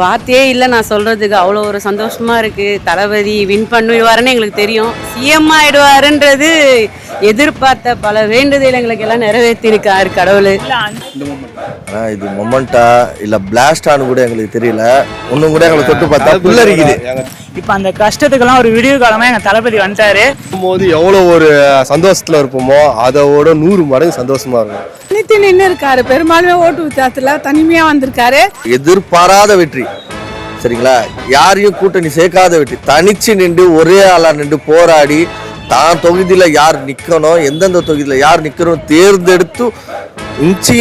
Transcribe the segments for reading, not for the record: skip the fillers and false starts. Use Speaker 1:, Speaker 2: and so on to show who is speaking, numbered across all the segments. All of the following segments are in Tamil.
Speaker 1: வார்த்தையே இல்லை நான் சொல்கிறதுக்கு. அவ்வளோ ஒரு சந்தோஷமாக இருக்குது. தளபதி வின் பண்ணிடுவாருன்னு எங்களுக்கு தெரியும். சிஎம் ஆகிடுவாருன்றது எதிர்பார்த்த பல வேண்டுதல் எங்களுக்கு எல்லாம் நிறைவேற்றிருக்காரு கடவுள்.
Speaker 2: ஆனால் இது மொமெண்டா இல்லை பிளாஸ்டானு கூட எங்களுக்கு தெரியல. ஒன்றும் கூட எங்களுக்கு தொட்டு பார்த்தா புல்லரிக்குது.
Speaker 3: இப்போ அந்த கஷ்டத்துக்கெல்லாம் ஒரு விடிவு காலமாக எங்கள் தளபதி வந்துட்டாரு
Speaker 4: போது எவ்வளோ ஒரு சந்தோஷத்தில் இருப்போமோ அதோட 100 மடங்கு சந்தோஷமா இருக்கும்.
Speaker 5: நித்தி நின்று இருக்காரு. பெரும்பாலுமே ஓட்டு வித்தியாசத்துல தனிமையா வந்திருக்காரு.
Speaker 2: எதிர்பாராத வெற்றி, சரிங்களா? யாரையும் கூட்டணி சேர்க்காத வெற்றி. தனிச்சு நின்று ஒரே ஆளா நின்று போராடி தான் தொகுதியில யார் நிக்கணும், எந்தெந்த தொகுதியில யார் நிக்கணும் தேர்ந்தெடுத்து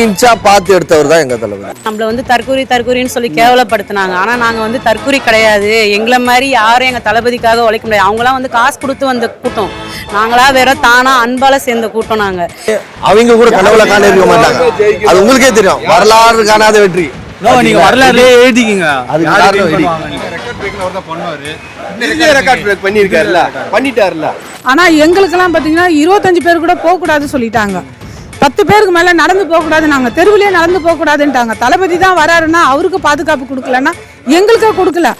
Speaker 2: இன்ச்சா பார்த்து எடுத்தவர் தான் எங்க தலைவர்.
Speaker 1: நம்மளை வந்து தற்கூரின்னு சொல்லி கேவலப்படுத்தினாங்க. ஆனால் நாங்கள் வந்து தற்கூரி கிடையாது. எங்களை மாதிரி யாரும் எங்கள் தளபதிக்காக உழைக்க முடியாது. அவங்களாம் வந்து காசு கொடுத்து வந்த கூட்டம், நாங்களா வேற தானா அன்பால சேர்ந்த கூட்டம். நாங்கள்
Speaker 2: அவங்க கூட கனவுல காண இருக்க மாட்டாங்க. அது உங்களுக்கே தெரியும். வரலாறு காணாத வெற்றி.
Speaker 3: நீங்க வரலாறுலயே எழுதிக்கிங்க.
Speaker 4: பண்ணிட்டாருல.
Speaker 5: ஆனா எங்களுக்கெல்லாம் பாத்தீங்கன்னா 25 பேர் கூட போக கூடாதுன்னு சொல்லிட்டாங்க. 10 பேருக்கு மேல நடந்து போக கூடாது, நாங்க தெருவிலேயே நடந்து போக கூடாதுன்ட்டாங்க. தளபதி தான் வராருன்னா அவருக்கு பாதுகாப்பு கொடுக்கலன்னா எங்களுக்கே கொடுக்கல.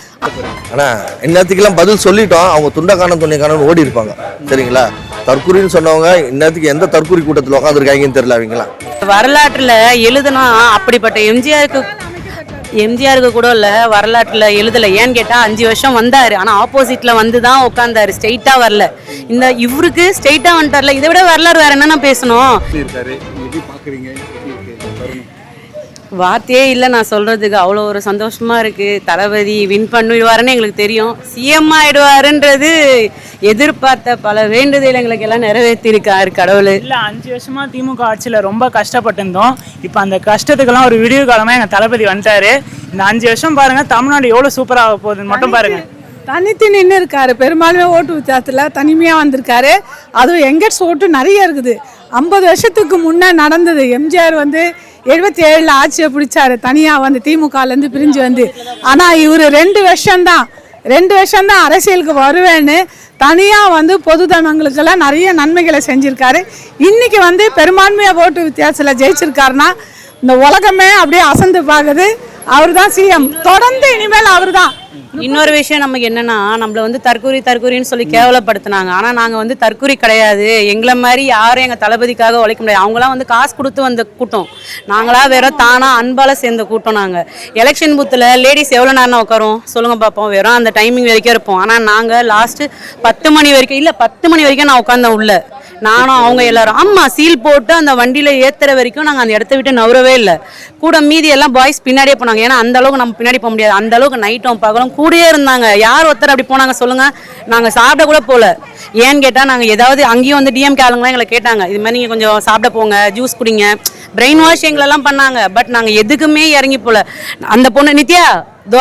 Speaker 2: ஆனா இன்னத்துக்கெல்லாம் பதில் சொல்லிட்டோம். அவங்க துண்டக்கான துணைக்கான ஓடி இருப்பாங்க, சரிங்களா? தற்கூரின்னு சொன்னவங்க இன்னத்துக்கு எந்த தற்கூரி கூட்டத்தில் உட்காந்துருக்காங்கன்னு தெரியல. அவங்களாம்
Speaker 1: வரலாற்றில் எழுதுனா அப்படிப்பட்ட எம்ஜிஆருக்கு கூட இல்லை, வரலாற்றில் எழுதலை. ஏன்னு கேட்டால் 5 வருஷம் வந்தார், ஆனால் ஆப்போசிட்டில் வந்து தான் உட்காந்தாரு. ஸ்ட்ரெயிட்டாக வரல. இந்த இவருக்கு ஸ்ட்ரெயிட்டாக வந்துட்டார்ல. இதை விட வரலாறு வேற என்னென்ன பேசணும்? வார்த்தையே இல்லை நான் சொல்கிறதுக்கு. அவ்வளோ ஒரு சந்தோஷமாக இருக்குது. தளபதி வின் பண்ணிடுவாருன்னு எங்களுக்கு தெரியும். சிஎம் ஆகிடுவாருன்றது எதிர்பார்த்த பல வேண்டுதல் எங்களுக்கு எல்லாம் நிறைவேற்றிருக்காரு கடவுள்.
Speaker 3: இல்லை 5 வருஷமாக திமுக ஆட்சியில் ரொம்ப கஷ்டப்பட்டிருந்தோம். இப்போ அந்த கஷ்டத்துக்கெல்லாம் ஒரு விடிவு காலமாக எங்கள் தளபதி வந்துட்டாரு. இந்த 5 வருஷம் பாருங்கள், தமிழ்நாடு எவ்வளோ சூப்பராக போகுதுன்னு மட்டும் பாருங்கள்.
Speaker 5: தனித்து நின்று இருக்காரு. பெரும்பாலுமே ஓட்டு வித்தியாசத்துல தனிமையா வந்திருக்காரு. அதுவும் எங்கட்ஸ் ஓட்டு நிறைய இருக்குது. 50 வருஷத்துக்கு முன்னே நடந்தது. எம்ஜிஆர் வந்து 77 ஆட்சியை பிடிச்சாரு, தனியா வந்து திமுகலேருந்து பிரிஞ்சு வந்து. ஆனா இவர் 2 வருஷம்தான் அரசியலுக்கு வருவேன்னு தனியா வந்து பொதுஜனங்களுக்கெல்லாம் நிறைய நன்மைகளை செஞ்சிருக்காரு. இன்னைக்கு வந்து பெரும்பான்மையா ஓட்டு வித்தியாசத்துல ஜெயிச்சிருக்காருன்னா இந்த உலகமே அப்படியே அசந்து பார்க்குது. அவர் தான் சிஎம். தொடர்ந்து இனிமேல் அவர் தான்.
Speaker 1: இன்னொரு விஷயம் நமக்கு என்னன்னா, நம்மளை வந்து தற்கூரின்னு சொல்லி கேவலப்படுத்தினாங்க. ஆனால் நாங்கள் வந்து தற்கூரி கிடையாது. எங்களை மாதிரி யாரும் எங்கள் தளபதிக்காக உழைக்க முடியாது. அவங்களாம் வந்து காசு கொடுத்து வந்த கூட்டம், நாங்களா வேற தானா அன்பால சேர்ந்த கூட்டம். நாங்கள் எலெக்ஷன் பூத்தில் லேடிஸ் எவ்வளோ நேரம் உட்காரோம் சொல்லுங்க பார்ப்போம். வெறும் அந்த டைமிங் வரைக்கும் இருப்போம். ஆனால் நாங்கள் லாஸ்ட்டு 10 மணி வரைக்கும், இல்லை 10 மணி வரைக்கும் நான் உட்காந்தேன் உள்ள. நானும் அவங்க எல்லாரும். ஆமாம், சீல் போட்டு அந்த வண்டியில் ஏற்றுற வரைக்கும் நாங்கள் அந்த இடத்த விட்டு நவரவே இல்லை. கூட மீதி எல்லாம் பாய்ஸ் பின்னாடியே போனாங்க. ஏன்னா அந்த அளவுக்கு நம்ம பின்னாடி போக முடியாது. அந்த அளவுக்கு நைட்டும் பகலும் கூடயே இருந்தாங்க. யார் ஒருத்தர் அப்படி போனாங்க சொல்லுங்க? நாங்கள் சாப்பிட கூட போல. ஏன்னு கேட்டால் நாங்கள் ஏதாவது அங்கேயும் வந்து டிஎம்கே ஆளுங்களாம் எங்களை கேட்டாங்க, இது மாதிரி நீங்கள் கொஞ்சம் சாப்பிட போங்க, ஜூஸ் குடிங்க, பிரெயின் வாஷ் எங்களெல்லாம் பண்ணாங்க. பட் நாங்கள் எதுக்குமே இறங்கி போல. அந்த பொண்ணு நித்யா,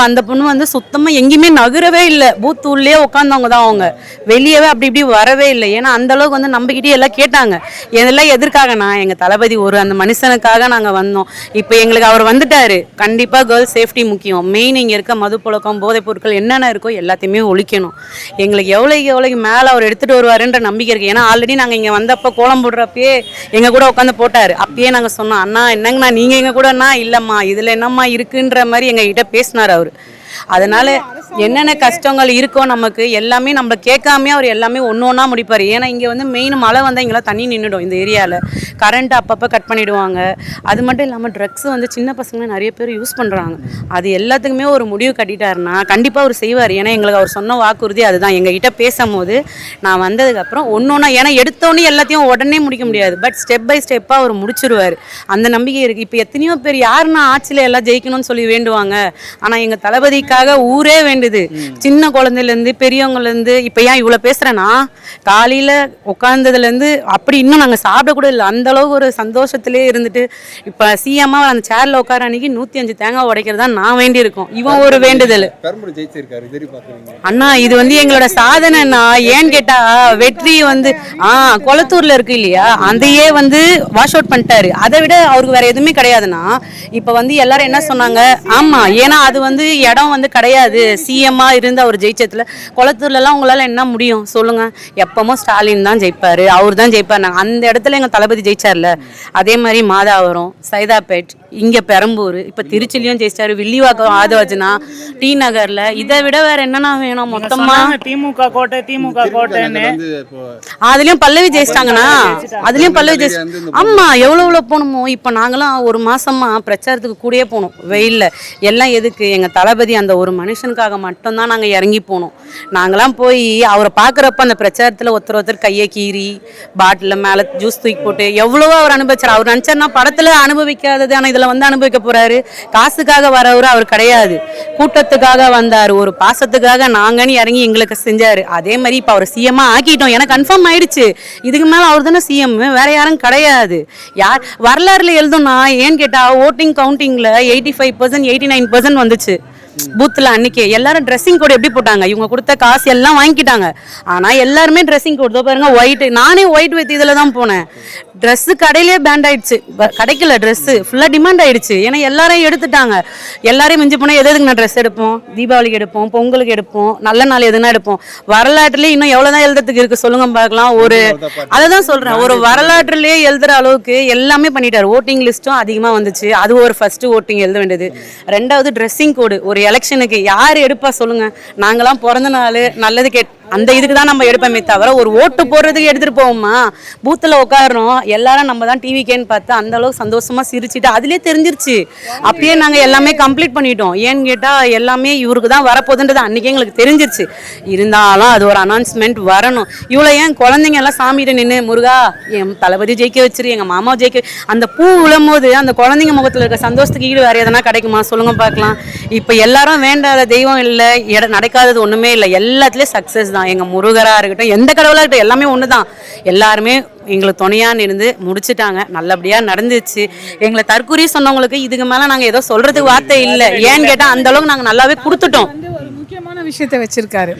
Speaker 1: அந்த பொண்ணு வந்து சுத்தமாக எங்கேயுமே நகரவே இல்லை. பூத் உள்ளே உட்காந்தவங்க தான் அவங்க. வெளியவே அப்படி இப்படி வரவே இல்லை. ஏன்னா அந்த அளவுக்கு வந்து நம்பிக்கிட்டே எல்லாம் கேட்டாங்க. இதெல்லாம் எதற்காகனா எங்கள் தளபதி அந்த மனுஷனுக்காக நாங்கள் வந்தோம். இப்போ எங்களுக்கு அவர் வந்துட்டாரு. கண்டிப்பாக கேர்ள்ஸ் சேஃப்டி முக்கியம். மெயின் இங்கே இருக்க மது புழக்கம், போதைப் பொருட்கள் என்னென்ன இருக்கோ எல்லாத்தையுமே ஒழிக்கணும். எங்களுக்கு எவ்வளோக்கு மேலே அவர் எடுத்துகிட்டு வருவாருன்ற நம்பிக்கை இருக்குது. ஏன்னா ஆல்ரெடி நாங்கள் இங்கே வந்தப்போ கோலம் போடுறப்பயே எங்கள் கூட உட்காந்து போட்டார். அப்பயே நாங்கள் சொன்னோம், அண்ணா என்னங்கண்ணா நீங்கள் எங்கள் கூடண்ணா, இல்லைம்மா இதில் என்னம்மா இருக்குன்ற மாதிரி எங்ககிட்ட பேசினார் அவர். அதனால என்னென்ன கஷ்டங்கள் இருக்கோ நமக்கு எல்லாமே நம்ம கேட்காமே அவர் எல்லாமே ஒன்றா முடிப்பார். ஏன்னா இங்கே வந்து மெயின் மழை வந்தால் இங்கெல்லாம் தண்ணி நின்றுடும். இந்த ஏரியாவில் கரண்ட் அப்பப்போ கட் பண்ணிவிடுவாங்க. அது மட்டும் இல்லாமல் ட்ரக்ஸ் வந்து சின்ன பசங்க நிறைய பேர் யூஸ் பண்ணுறாங்க. அது எல்லாத்துக்குமே ஒரு முடிவு கட்டிட்டாருன்னா கண்டிப்பாக அவர் செய்வார். ஏன்னா எங்களுக்கு அவர் சொன்ன வாக்குறுதி அதுதான். எங்ககிட்ட பேசும்போது நான் வந்ததுக்கப்புறம் ஒன்றா, ஏன்னா எடுத்தோன்னே எல்லாத்தையும் உடனே முடிக்க முடியாது. பட் ஸ்டெப் பை ஸ்டெப்பாக அவர் முடிச்சிருவார். அந்த நம்பிக்கை இருக்குது. இப்போ எத்தனையோ பேர் யாருன்னா ஆட்சியில் எல்லாம் ஜெயிக்கணும்னு சொல்லி வேண்டுவாங்க. ஆனால் எங்கள் தளபதி ஊரே வேண்டுது. சின்ன குழந்தையிலேருந்து பெரியவங்கலேருந்து. இப்போ ஏன் இவ்வளோ பேசுகிறேன்னா, காலையில் உட்காந்ததுலேருந்து அப்படி இன்னும் நாங்கள் சாப்பிட கூட இல்லை. அந்த அளவுக்கு ஒரு சந்தோஷத்திலே இருந்துட்டு இப்போ சிஎம்மாக அந்த சேரில் உட்கார அன்னைக்கு 105 தேங்காய் உடைக்கிறதா நான் வேண்டியிருக்கோம். இவன் ஒரு வேண்டுதல். அண்ணா இது வந்து எங்களோட சாதனைண்ணா. ஏன்னு கேட்டால் வெற்றி வந்து கொளத்தூரில் இருக்கு இல்லையா, அதையே வந்து வாஷ் அவுட் பண்ணிட்டாரு. அதை விட அவருக்கு வேற எதுவுமே கிடையாதுன்னா. இப்போ வந்து எல்லாரும் என்ன சொன்னாங்க, ஆமாம் ஏன்னா அது வந்து இடம் வந்து கிடையாது. சிஎம்மா இருந்து அவர் ஜெயிச்சதுல கொளத்தூர்லாம் உங்களால் என்ன முடியும் சொல்லுங்க? எப்பவும் ஸ்டாலின் தான் ஜெயிப்பாரு, அவர் தான் ஜெயிப்பார். அந்த இடத்துல எங்கள் தளபதி ஜெயிச்சார்ல, அதே மாதிரி மாதாவரம், சைதாப்பேட், இங்கே பெரம்பூர், இப்போ திருச்சிலையும் ஜெயிச்சிட்டாரு, வில்லிவாக்கம் ஆதவஜனா, டி நகரில். இதை விட வேற என்னன்னா வேணும் மொத்தமாக?
Speaker 3: திமுக கோட்டை திமுக கோட்டைன்னு
Speaker 1: அதுலயும் பல்லவி ஜெயிச்சிட்டாங்கண்ணா, அதுலயும் பல்லவி ஜெயிச்சு. ஆமா, எவ்வளோ போகணுமோ. இப்போ நாங்களாம் ஒரு மாசமா பிரச்சாரத்துக்கு கூடயே போனோம் வெயில்ல. எல்லாம் எதுக்கு? எங்க தளபதி அந்த ஒரு மனுஷனுக்காக மட்டும்தான் நாங்க இறங்கி போனோம். நாங்களாம் போய் அவரை பாக்குறப்ப அந்த பிரச்சாரத்துல ஒருத்தர் கையை கீறி பாட்டில மேல ஜூஸ் தூக்கி போட்டு எவ்வளவோ அவர் அனுபவிச்சார். அவர் நினைச்சாருன்னா படத்துல அனுபவிக்காதது ஆனா இதுல வந்து அனுபவிக்க போறாரு. காசுக்காக வரவரு அவர் கிடையாது, கூட்டத்துக்காக வந்தாரு, ஒரு பாசத்துக்காக நாங்கன்னு இறங்கி எங்களுக்கு செஞ்சாரு. அதே மாதிரி இப்ப அவர் சிஎம்மா ஆக்கிட்டோம், எனக்கு கன்ஃபார்ம் ஆயிடுச்சு. இதுக்கு மேல அவர் தானே சிஎம், வேற யாரும் கிடையாது. யார் வரலாறுல எழுதும்னா ஏன்னு கேட்டா ஓட்டிங் கவுண்டிங்ல 85% 89% வந்துச்சு பூத்துல. அன்னைக்கு எல்லாரும் ட்ரெஸ்ஸிங் கோட் எப்படி போட்டாங்க? இவங்க கொடுத்த காசு எல்லாம் வாங்கிக்கிட்டாங்க. ஆனா எல்லாருமே ட்ரெஸ்ஸிங் கோட் பாருங்க, ஒயிட். நானே ஒயிட் வித் இதுல தான் போனேன். ட்ரெஸ் கடையிலே பேண்ட் ஆயிடுச்சு, கிடைக்கல. ட்ரெஸ் ஃபுல்லா டிமாண்ட் ஆயிடுச்சு. ஏன்னா எல்லாரையும் எடுத்துட்டாங்க. எல்லாரையும் மிஞ்சி போனா எதுக்கு நான் ட்ரெஸ் எடுப்போம்? தீபாவளிக்கு எடுப்போம், பொங்கலுக்கு எடுப்போம், நல்ல நாள் எதுனா எடுப்போம். வரலாற்றுலயே இன்னும் எவ்வளவுதான் எழுதுறதுக்கு இருக்கு சொல்லுங்க பார்க்கலாம். ஒரு அததான் சொல்றேன், ஒரு வரலாற்றுலயே எழுதுற அளவுக்கு எல்லாமே பண்ணிட்டாரு. ஓட்டிங் லிஸ்ட்டும் அதிகமா வந்துச்சு. அது ஒரு ஃபர்ஸ்ட் ஓட்டிங் எழுத வேண்டியது. ரெண்டாவது ட்ரெஸ்ஸிங் கோடு. ஒரு எலெக்ஷனுக்கு யார் எடுப்பா சொல்லுங்க? நாங்களாம் பிறந்த நாள் நல்லது அந்த இதுக்கு தான் நம்ம எடுப்போமே தவிர ஒரு ஓட்டு போடுறதுக்கு எடுத்துட்டு போவோமா? பூத்துல உட்காரோம் எல்லாரும் நம்ம தான் டிவிக்கேன்னு பார்த்து அந்த அளவுக்கு சந்தோஷமா சிரிச்சுட்டு அதுலயே தெரிஞ்சிருச்சு. அப்பயே நாங்க எல்லாமே கம்ப்ளீட் பண்ணிட்டோம். ஏன்னு கேட்டா எல்லாமே இவருக்கு தான் வரப்போகுதுன்றது அன்னைக்கே எங்களுக்கு தெரிஞ்சிருச்சு. இருந்தாலும் அது ஒரு அனௌன்ஸ்மெண்ட் வரணும். இவ்வளோ ஏன் குழந்தைங்க எல்லாம் சாமிகிட்ட நின்று முருகா என் தளபதி ஜெயிக்க வச்சிரு, எங்க மாமா ஜெயிக்க, அந்த பூ விழும் போது அந்த குழந்தைங்க முகத்துல இருக்க சந்தோஷத்துக்கு ஈடு வேற எதனா கிடைக்குமா சொல்லுங்க பார்க்கலாம். இப்ப எல்லாரும் வேண்டாத தெய்வம் இல்லை, நடக்காதது ஒண்ணுமே இல்லை, எல்லாத்துலயும் சக்சஸ் தான். எங்க முருகரா இருக்கட்டும், எந்த கடவுளா இருக்கட்டும், எல்லாமே ஒண்ணுதான். எல்லாருமே எங்களுக்கு துணையான்னு இருந்து முடிச்சுட்டாங்க, நல்லபடியா நடந்துச்சு. எங்களை தற்கூறி சொன்னவங்களுக்கு இதுக்கு மேல நாங்க ஏதோ சொல்றதுக்கு வார்த்தை இல்லை. ஏன்னு கேட்டா அந்த அளவுக்கு நாங்க நல்லாவே கொடுத்துட்டோம்.
Speaker 5: ஒரு முக்கியமான விஷயத்தை வச்சிருக்காரு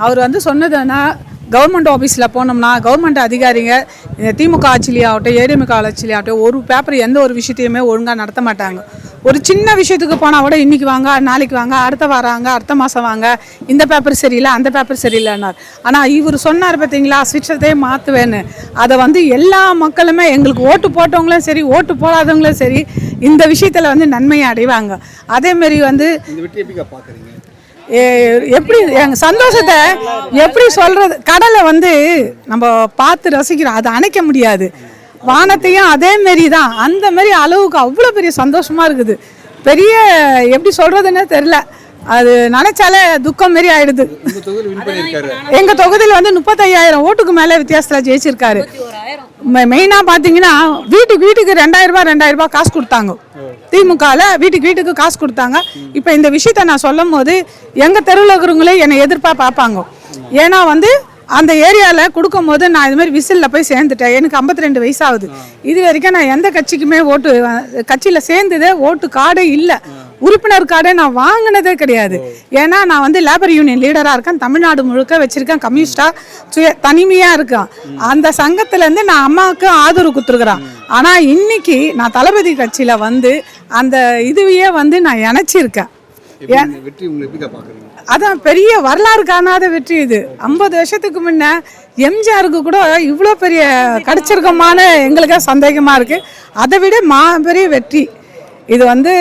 Speaker 5: அவர். வந்து சொன்னதுன்னா கவர்மெண்ட் ஆஃபீஸில் போனோம்னா கவர்மெண்ட் அதிகாரிங்க திமுக ஆட்சியிலேயாகட்டும் ஏடிஎம்கே ஆட்சியிலேயாகட்டும் ஒரு பேப்பர் எந்த ஒரு விஷயத்தையுமே ஒழுங்காக நடத்த மாட்டாங்க. ஒரு சின்ன விஷயத்துக்கு போனால் கூட இன்றைக்கி வாங்க, நாளைக்கு வாங்க, அடுத்த வாராங்க, அடுத்த மாதம் வாங்க, இந்த பேப்பர் சரியில்லை, அந்த பேப்பர் சரியில்லைன்னார். ஆனால் இவர் சொன்னார் பார்த்தீங்களா, சிஸ்டத்தையே மாற்றுவேன்னு. அதை வந்து எல்லா மக்களுமே, எங்களுக்கு ஓட்டு போட்டவங்களும் சரி ஓட்டு போடாதவங்களும் சரி, இந்த விஷயத்தில் வந்து நன்மையை அடைவாங்க. அதேமாரி வந்து எப்படி எங்கள் சந்தோஷத்தை எப்படி சொல்கிறது? கடலை வந்து நம்ம பார்த்து ரசிக்கிறோம், அதை அணைக்க முடியாது. வானத்தையும் அதே மாரி தான், அந்த மாரி அளவுக்கு அவ்வளோ பெரிய சந்தோஷமாக இருக்குது. பெரிய எப்படி சொல்கிறதுன்னே தெரில, அது நினைச்சாலே துக்கம் மாரி ஆயிடுது. எங்க தொகுதியில் வந்து 35,000 ஓட்டுக்கு மேலே வித்தியாசத்தில் ஜெயிச்சிருக்காரு. மெயினாக பார்த்தீங்கன்னா வீட்டுக்கு 2000 ரூபாய் காசு கொடுத்தாங்க. திமுகவில் வீட்டுக்கு காசு கொடுத்தாங்க. இப்போ இந்த விஷயத்த நான் சொல்லும் போது எங்கள் தெருவில் இருக்கிறவங்களே என்னை எதிர்ப்பாக பார்ப்பாங்க. ஏன்னா வந்து அந்த ஏரியாவில் கொடுக்கும் போது நான் இது மாதிரி விசிலில் போய் சேர்ந்துட்டேன். எனக்கு 52 வயசாகுது. இது வரைக்கும் நான் எந்த கட்சிக்குமே கட்சியில் சேர்ந்ததே ஓட்டு கார்டே இல்லை, உறுப்பினர் கார்டே நான் வாங்கினதே கிடையாது. ஏன்னா நான் வந்து லேபர் யூனியன் லீடராக இருக்கேன், தமிழ்நாடு முழுக்க வச்சுருக்கேன், கம்யூனிஸ்டாக தனிமையாக இருக்கேன். அந்த சங்கத்துலேருந்து நான் அம்மாவுக்கு ஆதரவு கொடுத்துருக்குறேன். ஆனால் இன்னைக்கு நான் தளபதி கட்சியில் வந்து அந்த இதுவையே வந்து நான் இணைச்சிருக்கேன். அதான் பெரிய வரலாறு காணாத வெற்றி இது. 50 வருஷத்துக்கு முன்ன எம்ஜிஆருக்கு கூட இவ்வளோ பெரிய கிடைச்சிருக்கமான எங்களுக்கு சந்தேகமாக இருக்குது. அதை விட பெரிய வெற்றி இது. வந்து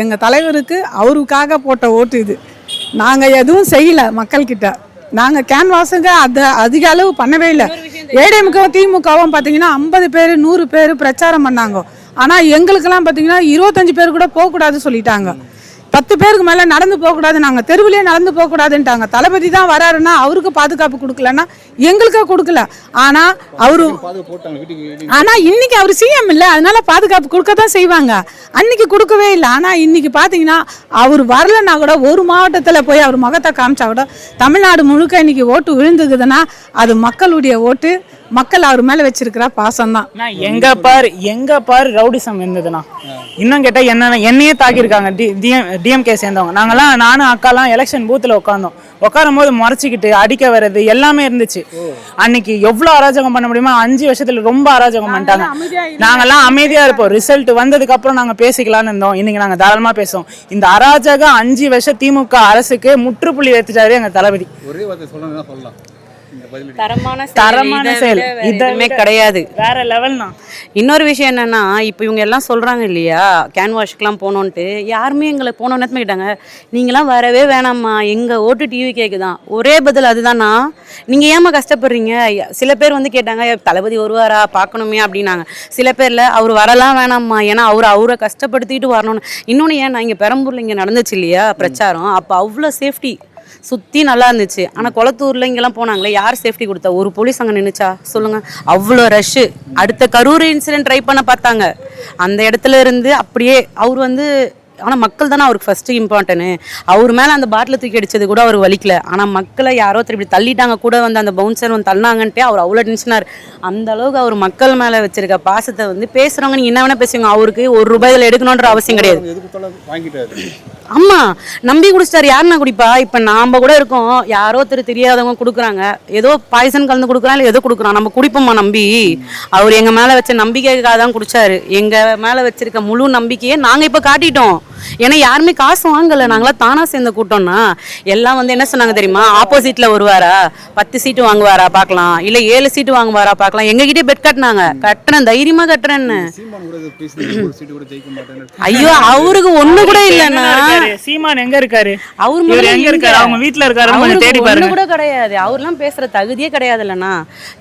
Speaker 5: எங்கள் தலைவருக்கு அவருக்காக போட்ட ஓட்டு இது. நாங்கள் எதுவும் செய்யலை மக்கள்கிட்ட, நாங்கள் கேன்வாஸுங்க அதிக அளவு பண்ணவே இல்லை. ஏடிஎம்கவும் திமுகவும் பார்த்தீங்கன்னா 50 பேர் 100 பேர் பிரச்சாரம் பண்ணாங்க. ஆனால் எங்களுக்கெல்லாம் பார்த்தீங்கன்னா 25 பேர் கூட போகக்கூடாது சொல்லிட்டாங்க. 10 பேருக்கு மேலே நடந்து போகக்கூடாது, நாங்கள் தெருவிலே நடந்து போகக்கூடாதுன்ட்டாங்க. தளபதி தான் வராருன்னா அவருக்கு பாதுகாப்பு கொடுக்கலன்னா எங்களுக்கே கொடுக்கல. ஆனால் இன்னைக்கு அவர் சிஎம் இல்லை, அதனால பாதுகாப்பு கொடுக்க தான் செய்வாங்க. அன்னைக்கு கொடுக்கவே இல்லை. ஆனால் இன்னைக்கு பார்த்தீங்கன்னா அவர் வரலன்னா கூட ஒரு மாவட்டத்தில் போய் அவர் முகத்தை காமிச்சா கூட தமிழ்நாடு முழுக்க இன்னைக்கு ஓட்டு விழுந்துக்குதுன்னா அது மக்களுடைய ஓட்டு, மக்கள் அவர் மேலே வச்சிருக்கிற பாசம் தான்.
Speaker 3: எங்க பாரு ரவுடிசம் இருந்ததுன்னா இன்னும் கேட்டால் என்னையே தாக்கியிருக்காங்க டிஎம்கே சேர்ந்தவங்க. நானும் அக்காலாம் எலெக்ஷன் பூத்தில் உட்காரும் போது முறைச்சிக்கிட்டு அடிக்க வர்றது எல்லாமே இருந்துச்சு. அன்னைக்கு எவ்வளோ அராஜகம் பண்ண முடியுமோ 5 வருஷத்துல ரொம்ப அராஜகம் பண்ணிட்டாங்க. நாங்கெல்லாம் அமைதியா இருப்போம், ரிசல்ட் வந்ததுக்கு அப்புறம் நாங்க பேசிக்கலாம்னு இருந்தோம். இன்னைக்கு நாங்க தாராளமா பேசுவோம். இந்த அராஜகம் 5 வருஷம் திமுக அரசுக்கு முற்றுப்புள்ளி வைத்துட்டாரு எங்க தளபதி.
Speaker 6: ஒரே வார்த்தை சொல்லலாம்,
Speaker 1: தரமான
Speaker 3: தரமான செயல். இதை
Speaker 1: எதுவுமே
Speaker 3: விட
Speaker 1: கிடையாது.
Speaker 3: வேற லெவல்னா.
Speaker 1: இன்னொரு விஷயம் என்னன்னா, இப்போ இவங்க எல்லாம் சொல்றாங்க இல்லையா, கேன் வாஷ்க்குலாம் போனோன்ட்டு, யாருமே எங்களை போன நேரத்துல கேட்டாங்க, நீங்களாம் வரவே வேணாம்மா, எங்க ஓட்டு டிவி கேக்குதான். ஒரே பதில் அதுதானா, நீங்க ஏமா கஷ்டப்படுறீங்க. சில பேர் வந்து கேட்டாங்க, தளபதி வருவாரா பார்க்கணுமே அப்படின்னாங்க. சில பேர்ல அவர் வரலாம் வேணாம்மா, ஏன்னா அவரை கஷ்டப்படுத்திட்டு வரணும்னு. இன்னொன்று ஏன் நான் இங்கே பெரம்பூர்ல இங்கே நடந்துச்சு இல்லையா பிரச்சாரம், அப்போ அவ்வளோ சேஃப்டி சுற்றி நல்லா இருந்துச்சு. ஆனால் குளத்தூரில் இங்கெல்லாம் போனாங்களே, யார் சேஃப்டி கொடுத்தா? ஒரு போலீஸ் அங்கே நின்றுச்சா சொல்லுங்கள்? அவ்வளோ ரஷ்ஷு. அடுத்த கரூர் இன்சிடென்ட் ட்ரை பண்ண பார்த்தாங்க. அந்த இடத்துல இருந்து அப்படியே அவர் வந்து, ஆனால் மக்கள் தானே அவருக்கு ஃபஸ்ட்டு இம்பார்ட்டனு. அவர் மேலே அந்த பாட்டில் தூக்கி அடித்தது கூட அவருக்கு வலிக்கல. ஆனால் மக்களை யாரோ திருப்பி தள்ளிட்டாங்க கூட வந்து அந்த பவுன்சர் வந்து தள்ளினாங்கன்ட்டே அவர் அவ்வளோ டென்ஷனார். அந்த அளவுக்கு அவர் மக்கள் மேலே வச்சிருக்க பாசத்தை வந்து பேசுகிறவங்க நீங்கள் என்ன வேணால் பேசுவீங்க, அவருக்கு ₹1 இதில் எடுக்கணுன்ற அவசியம் கிடையாது. ஆமாம், நம்பி குடிச்சிட்டாரு. யாருன்னா குடிப்பா? இப்போ நாம் கூட இருக்கோம், யாரோ தெரியாதவங்க கொடுக்குறாங்க, ஏதோ பாய்சன் கலந்து கொடுக்குறான், இல்லை ஏதோ கொடுக்குறான், நம்ம குடிப்போம்மா நம்பி? அவர் எங்கள் மேலே வச்ச நம்பிக்கைக்காக தான் குடிச்சாரு. எங்கள் மேலே வச்சிருக்க முழு நம்பிக்கையை நாங்கள் இப்போ காட்டிட்டோம். ஏன்னா யாருமே காசு வாங்கலை, நாங்களாம் தானா சேர்ந்த கூட்டம்னா. எல்லாம் வந்து என்ன சொன்னாங்க தெரியுமா, ஆப்போசிட்டில் வருவாரா, 10 சீட்டு வாங்குவாரா பார்க்கலாம், இல்லை 7 சீட்டு வாங்குவாரா பார்க்கலாம். எங்ககிட்டே பெட் கட்டினாங்க. கட்டுறேன், தைரியமாக கட்டுறேன்னு. ஐயோ, அவருக்கு ஒண்ணு கூட இல்லைன்னா.
Speaker 3: சீமான் எங்க இருக்காரு?
Speaker 1: அவர்
Speaker 3: எங்க இருக்காரு? அவங்க வீட்டுல இருக்காரு, தேடி பாருங்க.
Speaker 1: கூட கிடையாது. அவர்லாம் பேசுற தகுதியே கிடையாது இல்லைன்னா.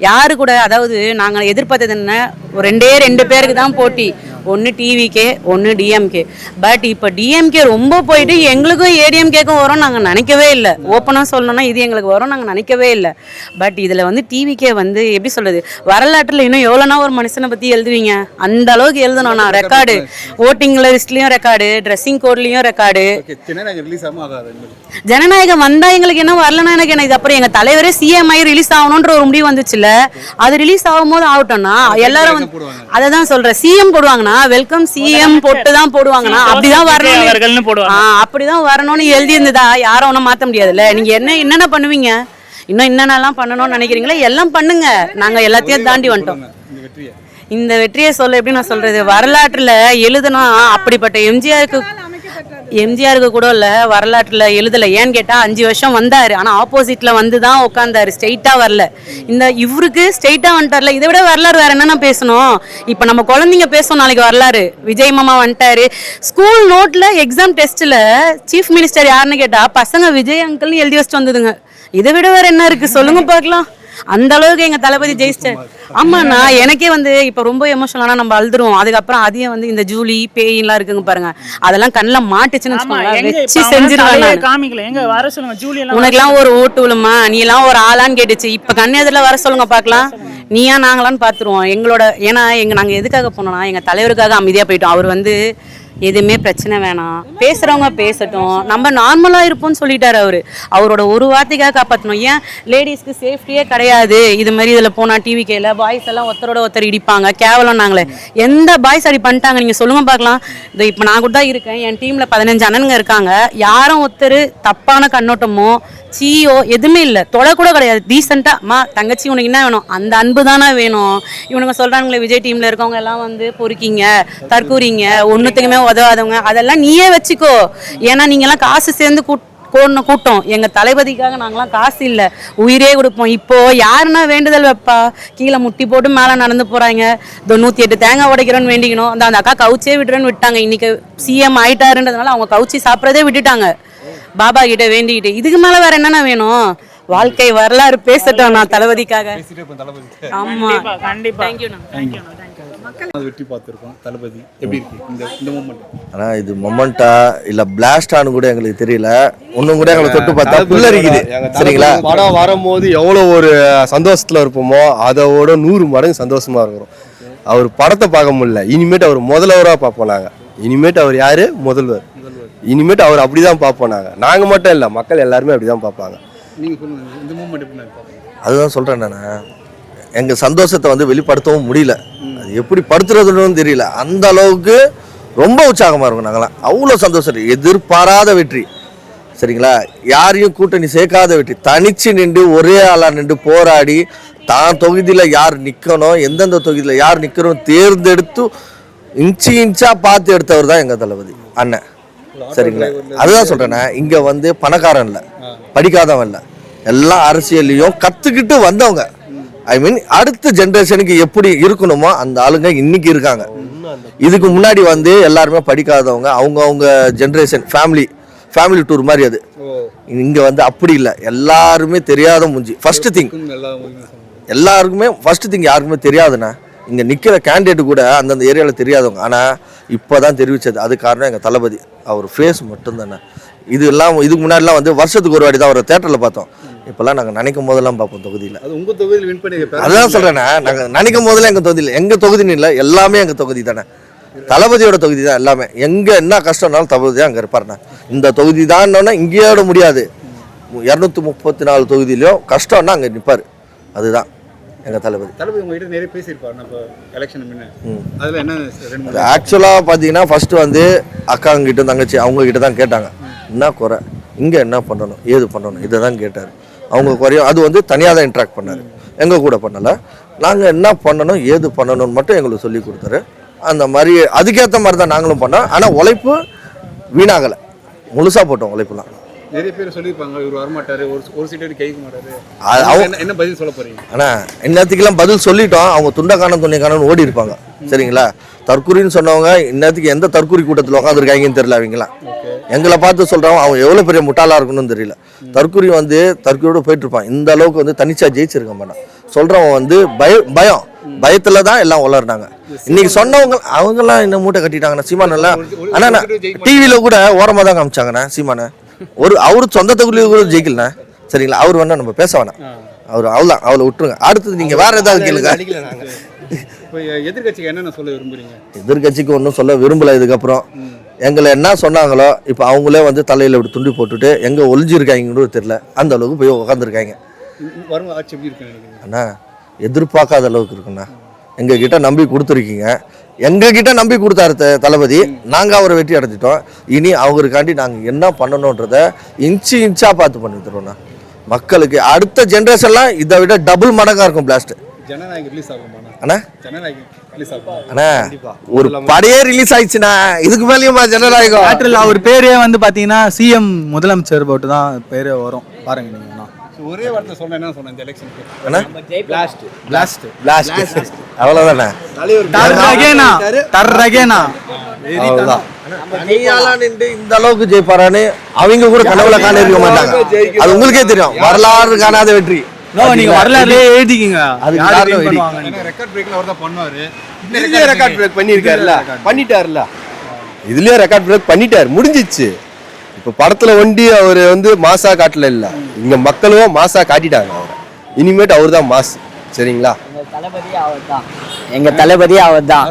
Speaker 1: யாரு கூட, அதாவது நாங்க எதிர்பார்த்தது என்ன, ஒரு 2 பேருக்கு தான் போட்டி. ஒன்று டிவிகே, ஒன்று டிஎம்கே. பட் இப்போ டிஎம்கே ரொம்ப போயிட்டு எங்களுக்கும் ஏடிஎம்கேக்கும் வரும் நாங்கள் நினைக்கவே இல்லை. ஓப்பனாக சொல்லணும்னா இது எங்களுக்கு வரும் நாங்கள் நினைக்கவே இல்லை. பட் இதில் வந்து டிவிகே வந்து எப்படி சொல்கிறது, வரலாற்றில் இன்னும் எவ்வளோனா ஒரு மனுஷனை பற்றி எழுதுவீங்க, அந்த அளவுக்கு எழுதணும். நான் ரெக்கார்டு, ஓட்டிங்கில் லிஸ்ட்லேயும் ரெக்கார்டு, ட்ரெஸ்ஸிங் கோட்லேயும் ரெக்கார்டு. ஜனநாயகம் வந்தால் எங்களுக்கு என்ன, வரலன்னா எனக்கு என்ன. இது அப்புறம் எங்கள் தலைவரே சிஎம்ஐ ரிலீஸ் ஆகணுன்ற ஒரு முடிவு வந்துச்சுல்ல, அது ரிலீஸ் ஆகும்போது ஆகட்டோம்னா எல்லாரும் வந்து அதை தான் சொல்கிறேன். சிஎம் போடுவாங்கன்னா வெல்கம் சிஎம் போட்டு தான் போடுவாங்கன்னா, அப்படிதான் வரணும், அப்படிதான் வரணும்னு எழுதி இருந்ததா யாரும் ஒன்றும் மாற்ற முடியாதுல்ல. நீங்க என்னென்ன பண்ணுவீங்க, இன்னும் என்னென்னலாம் பண்ணணும்னு நினைக்கிறீங்களா எல்லாம் பண்ணுங்க. நாங்க எல்லாத்தையும் தாண்டி வந்துட்டோம். இந்த வெற்றியை சொல்ல எப்படி நான் சொல்றது, வரலாற்றுல எழுதுனா அப்படிப்பட்ட எம்ஜிஆருக்கு கூட இல்லை வரலாற்றில் எழுதலை. ஏன்னு கேட்டால் 5 வருஷம் வந்தார், ஆனால் ஆப்போசிட்டில் வந்து தான் உட்காந்தாரு, ஸ்ட்ரெயிட்டாக வரல. இவருக்கு ஸ்ட்ரெயிட்டாக வந்துட்டார்ல, இதை விட வரலாறு வேறு என்னென்ன பேசணும். இப்போ நம்ம குழந்தைங்க பேசணும் நாளைக்கு வரலாறு. விஜய் மாமா வந்துட்டாரு, ஸ்கூல் நோட்டில் எக்ஸாம் டெஸ்ட்டில் சீஃப் மினிஸ்டர் யாருன்னு கேட்டால் பசங்க விஜய் அங்கிள்னு எழுதி வச்சுட்டு வந்ததுங்க. இதை விட வேறு என்ன இருக்குது சொல்லுங்க பார்க்கலாம். அந்த அளவுக்கு எங்க தளபதி ஜெயிச்சிட்டார். ஆமாண்ணா, எனக்கே வந்து இப்போ ரொம்ப எமோஷனலானா நம்ம அழுதுருவோம். அதுக்கப்புறம் அதையும் வந்து இந்த ஜூலி பேயின்லாம் இருக்குங்க பாருங்க, அதெல்லாம் கண்ணில் மாட்டுச்சுன்னு வச்சு செஞ்சிருவாங்க. உனக்குலாம் ஒரு ஓட்டு விழுமா, நீ எல்லாம் ஒரு ஆளான்னு கேட்டுச்சு. இப்போ கண் எதிரில் வர சொல்லுங்க பார்க்கலாம், நீயா நாங்களான்னு பார்த்துருவோம் எங்களோட. ஏன்னா நாங்கள் எதுக்காக போனோம்னா எங்கள் தலைவருக்காக அமைதியாக போயிட்டோம். அவர் வந்து எதுவுமே பிரச்சனை வேணாம், பேசுகிறவங்க பேசட்டும், நம்ம நார்மலாக இருப்போம்னு சொல்லிட்டாரு. அவரோட ஒரு வார்த்தைக்காக காப்பாற்றணும். ஏன் லேடிஸ்க்கு சேஃப்டியே கிடையாது, இது மாதிரி இதில் போனால் டிவிகேல பாய்ஸ் எல்லாம் ஒருத்தரோட ஒருத்தர் இடிப்பாங்க, கேவலம். நாங்களே எந்த பாய்ஸ் அப்படி பண்ணிட்டாங்க நீங்கள் சொல்லுங்க பார்க்கலாம். இப்போ நான் கூட தான் இருக்கேன், என் டீமில் 15 அண்ணனுங்க இருக்காங்க, யாரும் ஒருத்தர் தப்பான கண்ணோட்டமோ சீயோ எதுவுமே இல்லை, தொலை கூட கிடையாது. டீசெண்டாக அம்மா தங்கச்சி உனக்கு என்ன வேணும், அந்த அன்பு தானே வேணும். இவனுங்க சொல்கிறாங்களே விஜய் டீமில் இருக்கவங்க எல்லாம் வந்து பொறுக்கிங்க, தற்கூறிங்க, ஒன்றுத்துக்குமே உதவாதவங்க, அதெல்லாம் நீயே வச்சுக்கோ. ஏன்னா நீங்கள்லாம் காசு சேர்ந்து கூட்டம், எங்கள் தளபதிக்காக நாங்களாம் காசு இல்லை, உயிரே கொடுப்போம். இப்போது யாருன்னா வேண்டுதல் வைப்பா, கீழே முட்டி போட்டு மேலே நடந்து போகிறாங்க. 108 தேங்காய் உடைக்கிறோன்னு வேண்டிக்கணும், அந்த அக்கா கவுச்சே விட்டுறேன்னு விட்டாங்க. இன்றைக்கி சிஎம் ஆயிட்டாருன்றதுனால அவங்க கவுச்சி சாப்பிட்றதே விட்டுட்டாங்க பாபா கிட்ட வேண்டிக்கிட்டு. இதுக்கு மேலே வேற என்னென்ன வேணும், வாழ்க்கை வரலாறு பேசட்டும் நான் தளபதிக்காக. ஆமா கண்டிப்பா.
Speaker 6: வெற்றி பார்த்துருக்கோம் தளபதி எப்படி இருக்கு இந்த மொமெண்ட்?
Speaker 2: ஆனால் இது மொமெண்டா இல்லை பிளாஸ்டானு கூட எங்களுக்கு தெரியல, ஒன்றும் கூட எங்களை தொட்டு பார்த்தா புள்ள இருக்குது. சரிங்களா,
Speaker 4: படம் வரும்போது எவ்வளோ ஒரு சந்தோஷத்தில் இருப்போமோ அதோட 100 மடங்கு சந்தோஷமா இருக்கிறோம். அவர் படத்தை பார்க்க முடியல, இனிமேட்டு அவர் முதல்வராக பார்ப்போம் நாங்கள். இனிமேட்டு அவர் யாரு, முதல்வர். இனிமேட்டு அவர் அப்படிதான் பார்ப்போம் நாங்கள் மட்டும் இல்லை, மக்கள் எல்லாருமே அப்படிதான் பார்ப்பாங்க.
Speaker 6: நீங்கள் சொல்லுங்க இந்த மூமெண்ட் எப்படி நான்
Speaker 2: அதுதான் சொல்கிறேன். நான் எங்கள் சந்தோஷத்தை வந்து வெளிப்படுத்தவும் முடியல, அது எப்படி படுத்துறதுன்னு தெரியல. அந்த அளவுக்கு ரொம்ப உற்சாகமாக இருக்கும். நாங்களாம் அவ்வளோ சந்தோஷம், எதிர்பாராத வெற்றி. சரிங்களா, யாரையும் கூட்டணி சேர்க்காத வெற்றி, தனிச்சு நின்று ஒரே ஆளாக நின்று போராடி தான் தொகுதியில் யார் நிற்கணும், எந்தெந்த தொகுதியில் யார் நிற்கணும் தேர்ந்தெடுத்து இன்ச்சாக பார்த்து எடுத்தவர் தான் எங்கள் தளபதி அண்ணன். சரிங்களா, அதுதான் சொல்கிறேண்ணே. இங்கே வந்து பணக்காரன் இல்லை, படிக்காதவன் இல்லை, எல்லா அரசியல்லையும் கற்றுக்கிட்டு வந்தவங்க. ஐ மீன் அடுத்த ஜென்ரேஷனுக்கு எப்படி இருக்கணுமோ அந்த ஆளுங்க இன்னைக்கு இருக்காங்க. இதுக்கு முன்னாடி வந்து எல்லாருமே படிக்காதவங்க, அவங்கவுங்க ஜென்ரேஷன் ஃபேமிலி டூர் மாதிரி. அது இங்கே வந்து அப்படி இல்லை, எல்லாருமே தெரியாத மூஞ்சி. ஃபர்ஸ்ட் திங் எல்லாருக்குமே ஃபர்ஸ்ட் திங் யாருக்குமே தெரியாதுண்ணா. இங்கே நிற்கிற கேண்டிடேட் கூட அந்தந்த ஏரியாவில் தெரியாதவங்க. ஆனால் இப்போ தான் தெரிவித்தது. அது காரணம் எங்கள் தளபதி. அவர் ஃபேஸ் மட்டும்தானே. இதுக்கு முன்னாடிலாம் வந்து வருஷத்துக்கு ஒரு வாட்டி தான் அவர் தேட்டரில் பார்த்தோம். இப்போல்லாம் நாங்கள் நினைக்கும் போதெல்லாம் பார்ப்போம் தொகுதியில்.
Speaker 6: அது உங்கள் தொகுதியில் வின் பண்ணி
Speaker 2: அதான் சொல்கிறேண்ணே, நாங்கள் நினைக்கும் போதெல்லாம் எங்கள் தொகுதின்னு இல்லை, எல்லாமே எங்கள் தொகுதி தானே. தளபதியோட தொகுதி தான் எல்லாமே. எங்கே என்ன கஷ்டம்னாலும் தளபதி தான் அங்கே இருப்பாருண்ணா. இந்த தொகுதி தான் இங்கேயோட முடியாது. 234 தொகுதியிலையும் கஷ்டம்னா அங்கே நிற்பார். அதுதான் எங்கள் தளபதி.
Speaker 6: உங்ககிட்ட நிறைய பேசியிருப்பாரு இப்போ எலெக்ஷன் முன்ன. அதில் என்ன
Speaker 2: ஆக்சுவலாக பார்த்தீங்கன்னா ஃபஸ்ட்டு வந்து அக்காங்கிட்ட தங்கச்சி அவங்கக்கிட்ட தான் கேட்டாங்க என்ன குறை, இங்கே என்ன பண்ணணும், ஏது பண்ணணும், இதை தான் கேட்டார். அவங்க குறையும் அது வந்து தனியாக தான் இன்ட்ராக்ட் பண்ணார், எங்கள் கூட பண்ணலை. நாங்கள் என்ன பண்ணணும் ஏது பண்ணணும்னு மட்டும் எங்களுக்கு சொல்லி கொடுத்தாரு. அந்த மாதிரி அதுக்கேற்ற மாதிரி தான் நாங்களும் பண்ணோம். ஆனால் உழைப்பு வீணாகலை, முழுசாக போட்டோம் உழைப்புலாம்.
Speaker 6: நிறைய பேர் சொல்லியிருப்பாங்க இவர் வரமாட்டாரு, ஒரு சீட்டு கைக்க மாட்டாரு. என்ன பதில் சொல்ல போறீங்க?
Speaker 2: ஆனால் இன்னத்துக்கெல்லாம் பதில் சொல்லிட்டோம். அவங்க துண்டக்கான துணிக்கானு ஓடி இருப்பாங்க. சரிங்களா? தற்கூரின்னு சொன்னவங்க இன்னத்துக்கு எந்த தற்கூரி கூட்டத்தில் உட்காந்துருக்காங்கன்னு தெரியல. அவங்களாம் எங்களை பார்த்து சொல்கிறவங்க அவங்க எவ்வளோ பெரிய முட்டாளாக இருக்கணும்னு தெரியல. தற்கூரி வந்து தற்கூரியோடு போயிட்டு இருப்பான். இந்த அளவுக்கு வந்து தனிச்சா ஜெயிச்சிருக்க மாட்டான். சொல்கிறவங்க வந்து பயத்தில் தான் எல்லாம் வளர்றாங்க. இன்னைக்கு சொன்னவங்க அவங்கெல்லாம் என்ன மூட்டை கட்டிட்டாங்கண்ணா சீமானெல்லாம். ஆனால் டிவியில் கூட ஓரமாக தான் காமிச்சாங்கண்ணா சீமானை. அவரு சொந்த தொகுதியில் கூட ஜெயிக்கலண்ணா. சரிங்களா? அவர் வேணா நம்ம பேச வேணாம். அவ்வளோதான், அவளை விட்டுருங்க. அடுத்தது நீங்கள் வேற ஏதாவது கேளுங்க.
Speaker 6: எதிர்கட்சிக்கு என்னென்ன சொல்ல விரும்புறீங்க?
Speaker 2: எதிர்கட்சிக்கு ஒன்றும் சொல்ல விரும்பலை. இதுக்கப்புறம் எங்களை என்ன சொன்னாங்களோ இப்போ அவங்களே வந்து தலையில் இப்படி துண்டி போட்டுட்டு எங்கே ஒளிஞ்சிருக்காங்கன்னு தெரியல, அந்த அளவுக்கு போய் உட்காந்துருக்காங்க. அண்ணா எதிர்பார்க்காத அளவுக்கு இருக்குண்ணா. எங்ககிட்ட நம்பி கொடுத்துருக்கீங்க, எங்ககிட்ட நம்பி கொடுத்தாரு தளபதி. நாங்கள் அவரை வெற்றி அடைஞ்சிட்டோம். இனி அவருக்காண்டி நாங்கள் என்ன பண்ணணுன்றதை இன்ச்சாக பார்த்து பண்ணி தருவோண்ணா. மக்களுக்கு அடுத்த ஜென்ரேஷன்லாம் இதை விட டபுள் மடங்காக இருக்கும் பிளாஸ்ட். அண்ணா ஒரு படையே ரிலீஸ் ஆயிடுச்சுண்ணா, இதுக்கு மேலேயுமா ஜனநாயகம்?
Speaker 7: அவர் பேரே வந்து பாத்தீங்கன்னா சிஎம் முதலமைச்சர் போட்டு தான் பேரே வரும் பாருங்க. நீங்க
Speaker 6: ஒரே வார்த்தை சொன்ன என்ன சொன்ன இந்த எலெக்ஷனுக்கு?
Speaker 2: பிளாஸ்ட் அவ்வளவுதானே. இந்த அளவுக்கு ஜெயிப்பாரான்னு அவங்க கூட கனவுல காண இருக்க மாட்டாங்க. அது உங்களுக்கே தெரியும். வரலாறு காணாத வெற்றி.
Speaker 7: நீங்க வரலாறுலயே எழுதிக்கீங்க.
Speaker 6: ரெக்கார்ட் பிரேக்ல அவர் தான் பண்ணுவாரு.
Speaker 4: இதுலயே ரெக்கார்ட் பிரேக் பண்ணிட்டாருல. இதுலயே ரெக்கார்ட் பிரேக் பண்ணிட்டாரு, முடிஞ்சிச்சு. இப்போ படத்துல ஒண்டி அவர் வந்து மாசா காட்டல இல்ல, இங்க மக்களும் மாசா காட்டிட்டாங்க அவர். இனிமேட்டு அவர் தான் மாஸ். சரிங்களா?
Speaker 8: எங்க தளபதி அவர் தான்.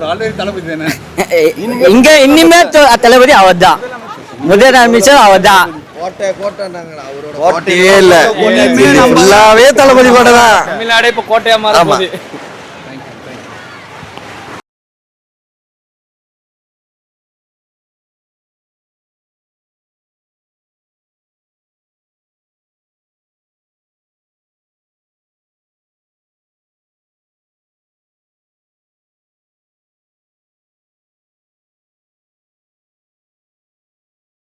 Speaker 8: இங்க இனிமே தளபதி அவர் தான். முதலமைச்சர் அவர் தான்.
Speaker 2: கோட்டையே இல்ல, ஃபுல்லாவே தளபதி கோட்டை தான்.
Speaker 7: தமிழ்நாடே இப்ப கோட்டையா மாறுது.